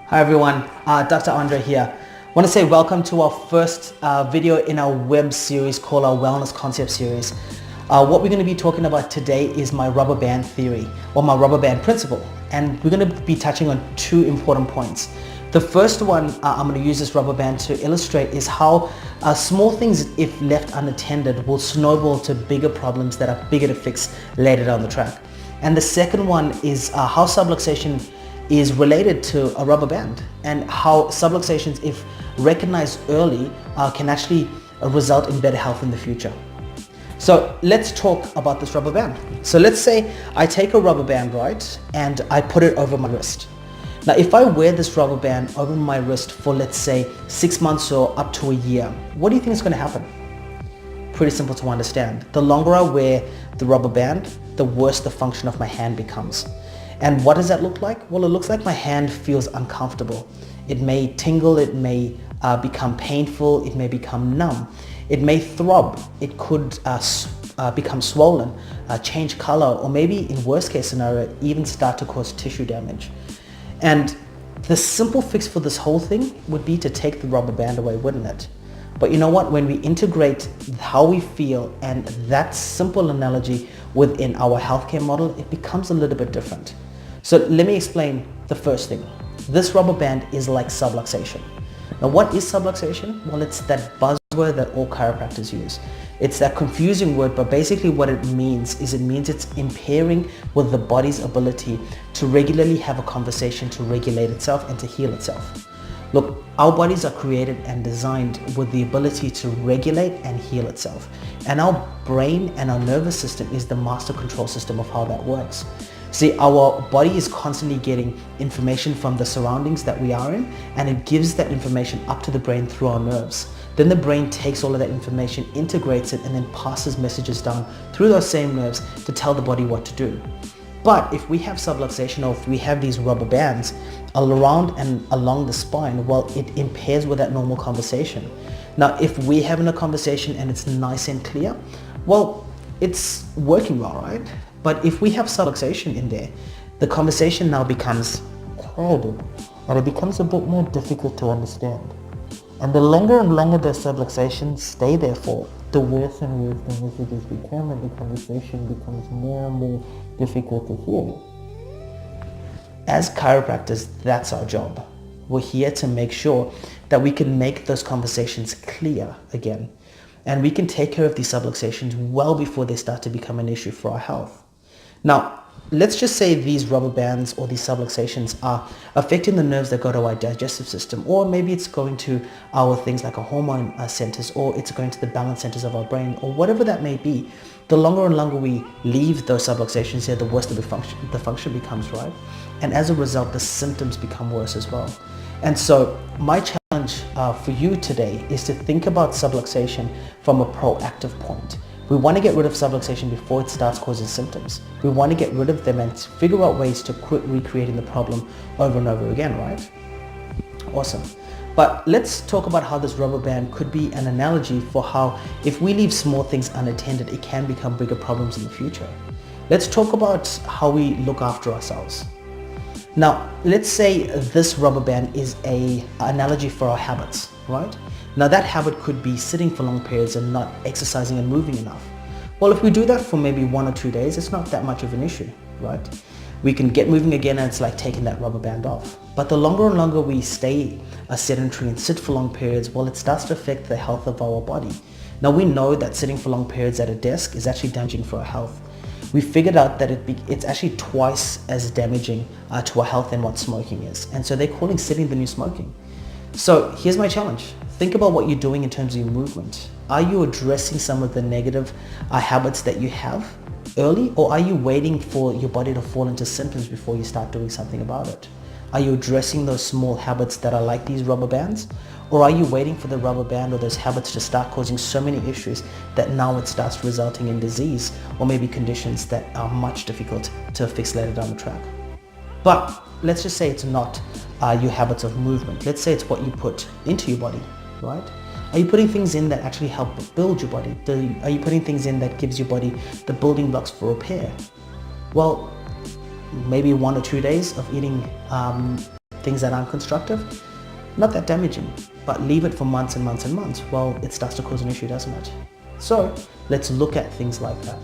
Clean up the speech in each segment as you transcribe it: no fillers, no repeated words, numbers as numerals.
Hi everyone, Dr. Andre here. I want to say welcome to our first video in our web series called our Wellness Concept series. What we're going to be talking about today is my rubber band theory or my rubber band principle, and we're going to be touching on two important points. The first one I'm going to use this rubber band to illustrate is how small things, if left unattended, will snowball to bigger problems that are bigger to fix later down the track. And the second one is how subluxation is related to a rubber band, and how subluxations, if recognized early, can actually result in better health in the future. So let's talk about this rubber band. So let's say I take a rubber band, right, and I put it over my wrist. Now if I wear this rubber band over my wrist for, let's say, 6 months or up to a year, what do you think is going to happen? Pretty simple to understand. The longer I wear the rubber band, the worse the function of my hand becomes. And what does that look like? Well, it looks like my hand feels uncomfortable. It may tingle, it may become painful, it may become numb, it may throb, it could become swollen, change color, or maybe in worst case scenario, even start to cause tissue damage. And the simple fix for this whole thing would be to take the rubber band away, wouldn't it? But you know what? When we integrate how we feel and that simple analogy within our healthcare model, it becomes a little bit different. So let me explain the first thing. This rubber band is like subluxation. Now what is subluxation? Well, it's that buzzword that all chiropractors use. It's that confusing word, but basically what it means is it's impairing with the body's ability to regularly have a conversation, to regulate itself and to heal itself. Look, our bodies are created and designed with the ability to regulate and heal itself. And our brain and our nervous system is the master control system of how that works. See, our body is constantly getting information from the surroundings that we are in, and it gives that information up to the brain through our nerves. Then the brain takes all of that information, integrates it, and then passes messages down through those same nerves to tell the body what to do. But if we have subluxation, or if we have these rubber bands around and along the spine, well, it impairs with that normal conversation. Now, if we're having a conversation and it's nice and clear, well, it's working well, right? But if we have subluxation in there, the conversation now becomes clouded, and it becomes a bit more difficult to understand. And the longer and longer the subluxations stay there for, the worse and worse the messages become, and the conversation becomes more and more difficult to hear. As chiropractors, that's our job. We're here to make sure that we can make those conversations clear again, and we can take care of these subluxations well before they start to become an issue for our health. Now, let's just say these rubber bands or these subluxations are affecting the nerves that go to our digestive system, or maybe it's going to our things like our hormone centers, or it's going to the balance centers of our brain, or whatever that may be. The longer and longer we leave those subluxations here, the worse the function becomes, right? And as a result, the symptoms become worse as well. And so my challenge for you today is to think about subluxation from a proactive point. We want to get rid of subluxation before it starts causing symptoms. We want to get rid of them and figure out ways to quit recreating the problem over and over again, right? Awesome. But let's talk about how this rubber band could be an analogy for how if we leave small things unattended, it can become bigger problems in the future. Let's talk about how we look after ourselves. Now, let's say this rubber band is an analogy for our habits, right? Now that habit could be sitting for long periods and not exercising and moving enough. Well, if we do that for maybe 1 or 2 days, it's not that much of an issue, right? We can get moving again, and it's like taking that rubber band off. But the longer and longer we stay sedentary and sit for long periods, well, it starts to affect the health of our body. Now we know that sitting for long periods at a desk is actually damaging for our health. We figured out that it's actually twice as damaging to our health than what smoking is. And so they're calling sitting the new smoking. So here's my challenge. Think about what you're doing in terms of your movement. Are you addressing some of the negative habits that you have early, or are you waiting for your body to fall into symptoms before you start doing something about it? Are you addressing those small habits that are like these rubber bands? Or are you waiting for the rubber band or those habits to start causing so many issues that now it starts resulting in disease, or maybe conditions that are much difficult to fix later down the track? But let's just say it's not your habits of movement. Let's say it's what you put into your body, right? Are you putting things in that actually help build your body? Are you putting things in that gives your body the building blocks for repair? Well, maybe 1 or 2 days of eating things that aren't constructive, not that damaging. But leave it for months and months and months, well, it starts to cause an issue, doesn't it? So let's look at things like that.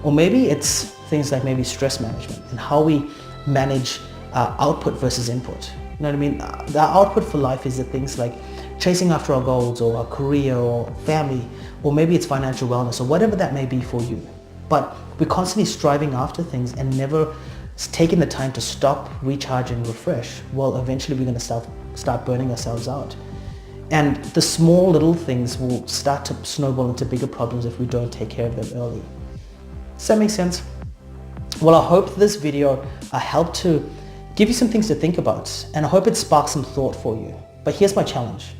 Or maybe it's things like maybe stress management and how we manage output versus input. You know what I mean? The output for life is the things like chasing after our goals or our career or family, or maybe it's financial wellness or whatever that may be for you. But we're constantly striving after things and never taking the time to stop, recharge and refresh. Well, eventually we're going to start burning ourselves out. And the small little things will start to snowball into bigger problems if we don't take care of them early. Does that make sense? Well, I hope this video helped to give you some things to think about, and I hope it sparks some thought for you. But here's my challenge.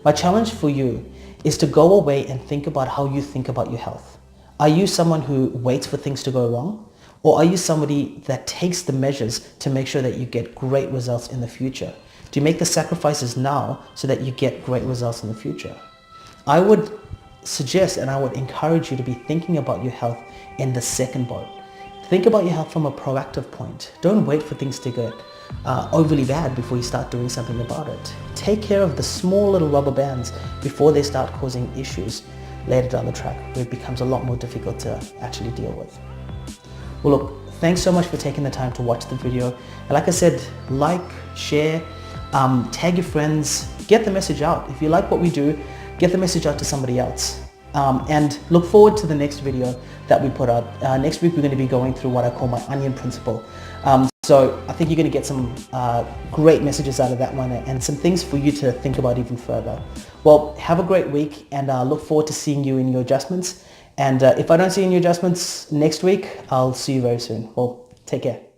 My challenge for you is to go away and think about how you think about your health. Are you someone who waits for things to go wrong? Or are you somebody that takes the measures to make sure that you get great results in the future? Do you make the sacrifices now so that you get great results in the future? I would suggest and I would encourage you to be thinking about your health in the second boat. Think about your health from a proactive point. Don't wait for things to get overly bad before you start doing something about it. Take care of the small little rubber bands before they start causing issues later down the track, where it becomes a lot more difficult to actually deal with. Well, look, thanks so much for taking the time to watch the video. And like I said, like, share, tag your friends, get the message out. If you like what we do, get the message out to somebody else. And look forward to the next video that we put out. Next week we're going to be going through what I call my onion principle. So I think you're going to get some great messages out of that one and some things for you to think about even further. Well, have a great week, and look forward to seeing you in your adjustments. And if I don't see you in your adjustments next week, I'll see you very soon. Well, take care.